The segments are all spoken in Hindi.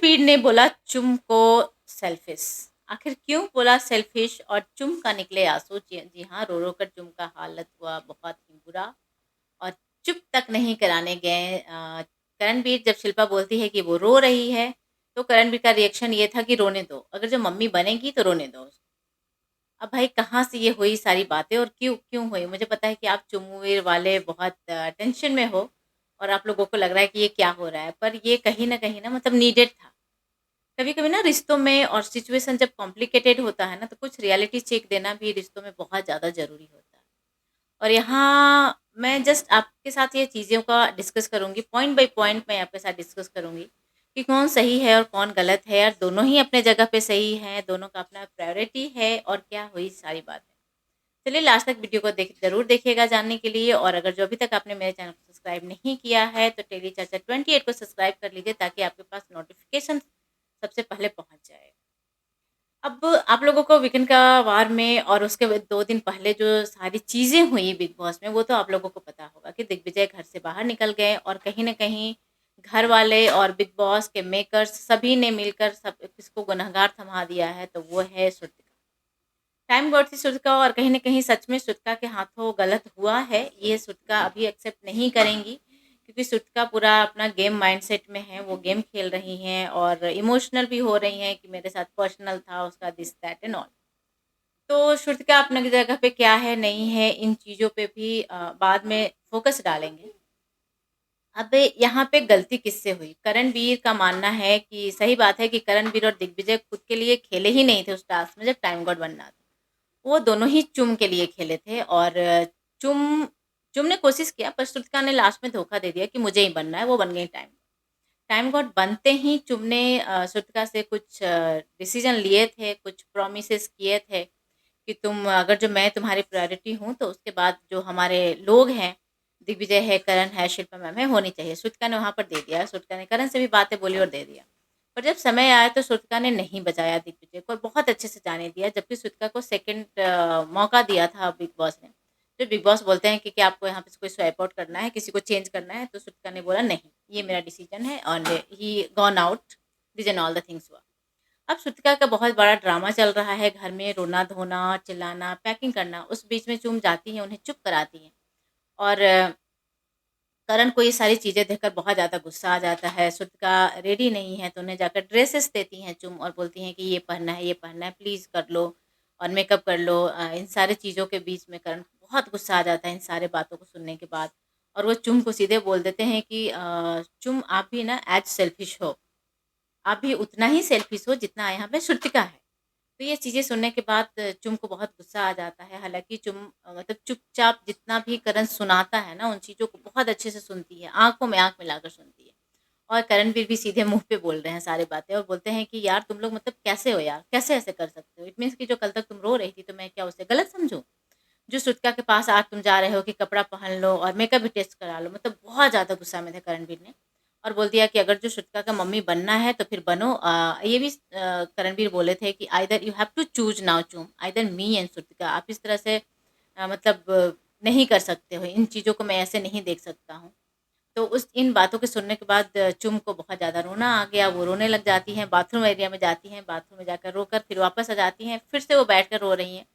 करणवीर ने बोला चुम को सेल्फिश। आखिर क्यों बोला सेल्फिश और चुम का निकले आंसू? जी जी हाँ, रो रो कर चुम का हालत हुआ बहुत ही बुरा और चुप तक नहीं कराने गए करणवीर। जब शिल्पा बोलती है कि वो रो रही है तो करणवीर का रिएक्शन ये था कि रोने दो, अगर जो मम्मी बनेगी तो रोने दो उसको। अब भाई कहाँ से ये हुई सारी बातें और क्यों क्यों हुई? मुझे पता है कि आप चुमवीर वाले बहुत टेंशन में हो और आप लोगों को लग रहा है कि ये क्या हो रहा है, पर ये कहीं ना मतलब नीडेड था। कभी कभी ना रिश्तों में और सिचुएशन जब कॉम्प्लिकेटेड होता है ना तो कुछ रियलिटी चेक देना भी रिश्तों में बहुत ज़्यादा ज़रूरी होता है। और यहाँ मैं जस्ट आपके साथ ये चीज़ों का डिस्कस करूँगी, पॉइंट बाय पॉइंट मैं आपके साथ डिस्कस करूँगी कि कौन सही है और कौन गलत है, और दोनों ही अपने जगह पे सही हैं, दोनों का अपना प्रायोरिटी है और क्या हुई सारी बात है। चलिए लास्ट तक वीडियो को ज़रूर देखिएगा जानने के लिए, और अगर जो अभी तक आपने मेरे चैनल को सब्सक्राइब नहीं किया है तो टेली चर्चा 28 को सब्सक्राइब कर लीजिए ताकि आपके पास नोटिफिकेशन सबसे पहले पहुँच जाए। अब आप लोगों को वीकेंड का वार में और उसके 2 दिन पहले जो सारी चीज़ें हुई बिग बॉस में, वो तो आप लोगों को पता होगा कि दिग्विजय घर से बाहर निकल गए और कहीं न कहीं घर वाले और बिग बॉस के मेकर्स सभी ने मिलकर सब किसको गुनहगार थमा दिया है, तो वो है श्रुतिका। टाइम गॉड थी श्रुतिका, और कहीं न कहीं सच में श्रुतिका के हाथों गलत हुआ है, ये श्रुतिका अभी एक्सेप्ट नहीं करेंगी क्योंकि श्रुतिका पूरा अपना गेम माइंडसेट में है, वो गेम खेल रही हैं और इमोशनल भी हो रही हैं कि मेरे साथ पर्सनल था उसका दिस दैट एंड ऑल। तो श्रुतिका अपनी जगह पे क्या है, नहीं है, इन चीज़ों पे भी बाद में फ़ोकस डालेंगे। अब यहाँ पे गलती किससे हुई? करणवीर का मानना है कि सही बात है कि करणवीर और दिग्विजय खुद के लिए खेले ही नहीं थे उस टास्क में जब टाइम गॉड बनना था। वो दोनों ही चुम के लिए खेले थे और चुम चुम ने कोशिश किया पर श्रुतिका ने लास्ट में धोखा दे दिया कि मुझे ही बनना है, वो बन गई टाइम। टाइम गॉड बनते ही चुम ने श्रुतिका से कुछ डिसीजन लिए थे, कुछ प्रॉमिसेस किए थे कि तुम अगर जो मैं तुम्हारी प्रायोरिटी हूँ तो उसके बाद जो हमारे लोग हैं, दिग्विजय है, करण है, शिल्पा मैम है, होनी चाहिए। श्रुतिका ने वहाँ पर दे दिया, श्रुतिका ने करण से भी बातें बोली और दे दिया। पर जब समय आया तो श्रुतिका ने नहीं बचाया दिग्विजय को और बहुत अच्छे से जाने दिया, जबकि श्रुतिका को सेकंड मौका दिया था बिग बॉस ने। जो बिग बॉस बोलते हैं कि क्या आपको यहाँ पे कोई स्वाइप आउट करना है, किसी को चेंज करना है, तो श्रुतिका ने बोला नहीं, ये मेरा डिसीजन है और he gone out, this and all the things हुआ। अब श्रुतिका का बहुत बड़ा ड्रामा चल रहा है घर में, रोना-धोना, चिल्लाना, पैकिंग करना। उस बीच में चुम जाती हैं, उन्हें चुप कराती हैं और करण को ये सारी चीज़ें देखकर बहुत ज़्यादा गुस्सा आ जाता है। श्रुतिका रेडी नहीं है तो उन्हें जाकर ड्रेसेस देती हैं चुम और बोलती हैं कि ये पहनना है, ये पहनना है, प्लीज़ कर लो और मेकअप कर लो। इन सारी चीज़ों के बीच में करण को बहुत गुस्सा आ जाता है इन सारी बातों को सुनने के बाद, और वो चुम को सीधे बोल देते हैं कि चुम आप भी ना एज़ सेल्फिश हो। आप भी उतना ही सेल्फिश हो जितना यहाँ पे श्रुतिका है। तो ये चीज़ें सुनने के बाद चुम को बहुत गुस्सा आ जाता है। हालाँकि चुम मतलब चुपचाप जितना भी करण सुनाता है ना, उन चीज़ों को बहुत अच्छे से सुनती है, आँखों में आँख मिलाकर सुनती है। और करणवीर भी सीधे मुँह पे बोल रहे हैं सारी बातें और बोलते हैं कि यार तुम लोग मतलब कैसे हो यार? कैसे ऐसे कर सकते हो? इट मीन्स कि जो कल तक तुम रो रही थी तो मैं क्या उसे गलत समझूँ? जो श्रुतिका के पास आज तुम जा रहे हो कि कपड़ा पहन लो और मेकअप भी टेस्ट करा लो, मतलब बहुत ज़्यादा गुस्सा में थे करणवीर ने। और बोल दिया कि अगर जो श्रुतिका का मम्मी बनना है तो फिर बनो। ये भी करणवीर बोले थे कि either you have to choose now choose, either me and Shrutika. आप इस तरह से मतलब नहीं कर सकते हो, इन चीज़ों को मैं ऐसे नहीं देख सकता हूँ। तो उस इन बातों के सुनने के बाद चुम को बहुत ज़्यादा रोना आ गया, वो रोने लग जाती हैं, बाथरूम एरिया में जाती हैं, बाथरूम में जाकर रोकर फिर वापस आ जाती हैं, फिर से वो बैठकर रो रही हैं।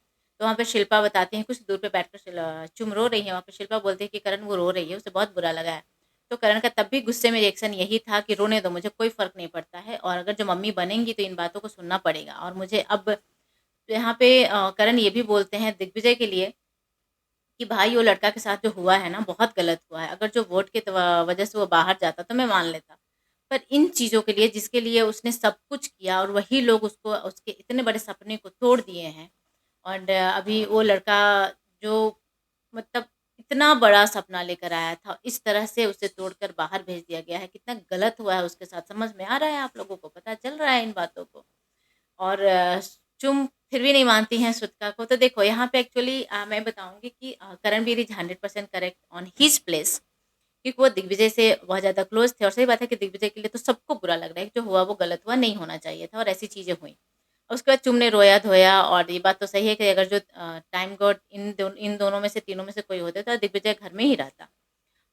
तो वहाँ पे शिल्पा बताती हैं, कुछ दूर पे बैठकर चुम रो रही है, वहाँ पे शिल्पा बोलती है कि करण वो रो रही है, उसे बहुत बुरा लगा है। तो करण का तब भी गुस्से में रिएक्शन यही था कि रोने दो, मुझे कोई फ़र्क नहीं पड़ता है और अगर जो मम्मी बनेंगी तो इन बातों को सुनना पड़ेगा और मुझे अब यहाँ पे करण ये भी बोलते हैं दिग्विजय के लिए कि भाई वो लड़का के साथ जो हुआ है ना बहुत गलत हुआ है। अगर जो वोट के वजह से वो बाहर जाता तो मैं मान लेता। पर इन चीज़ों के लिए जिसके लिए उसने सब कुछ किया और वही लोग उसको उसके इतने बड़े सपने को तोड़ दिए हैं। और अभी वो लड़का जो मतलब इतना बड़ा सपना लेकर आया था, इस तरह से उसे तोड़कर बाहर भेज दिया गया है। कितना गलत हुआ है उसके साथ, समझ में आ रहा है आप लोगों को? पता चल रहा है इन बातों को? और चुम फिर भी नहीं मानती हैं श्रुतिका को। तो देखो यहाँ पे एक्चुअली मैं बताऊँगी कि Karanveer is 100% correct on his place, क्योंकि वो दिग्विजय से बहुत ज़्यादा क्लोज़ थे और सही बात है कि दिग्विजय के लिए तो सबको बुरा लग रहा है कि जो हुआ वो गलत हुआ, नहीं होना चाहिए था और ऐसी चीज़ें हुई। और उसके बाद चुम ने रोया-धोया और ये बात तो सही है कि अगर जो टाइम गॉड इन दोनों में से तीनों में से कोई होता तो दिग्विजय घर में ही रहता।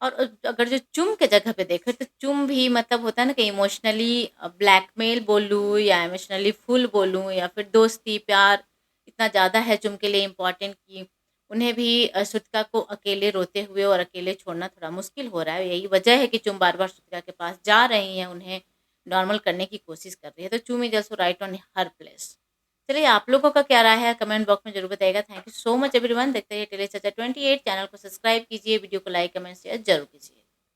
और अगर जो चुम के जगह पे देखें तो चुम भी मतलब होता है ना कि इमोशनली ब्लैकमेल बोलूँ या इमोशनली फुल बोलूँ या फिर दोस्ती प्यार इतना ज़्यादा है चुम के लिए इम्पोर्टेंट कि उन्हें भी श्रुतिका को अकेले रोते हुए और अकेले छोड़ना थोड़ा मुश्किल हो रहा है। यही वजह है कि चुम बार बार श्रुतिका के पास जा रही हैं, उन्हें नॉर्मल करने की कोशिश कर रही है। तो चुम is also right on her place. चलिए आप लोगों का क्या राय है कमेंट बॉक्स में जरूर बताइएगा। Thank you so much everyone. देखते रहिए टेली चर्चा 28 चैनल को सब्सक्राइब कीजिए, वीडियो को लाइक कमेंट शेयर जरूर कीजिए।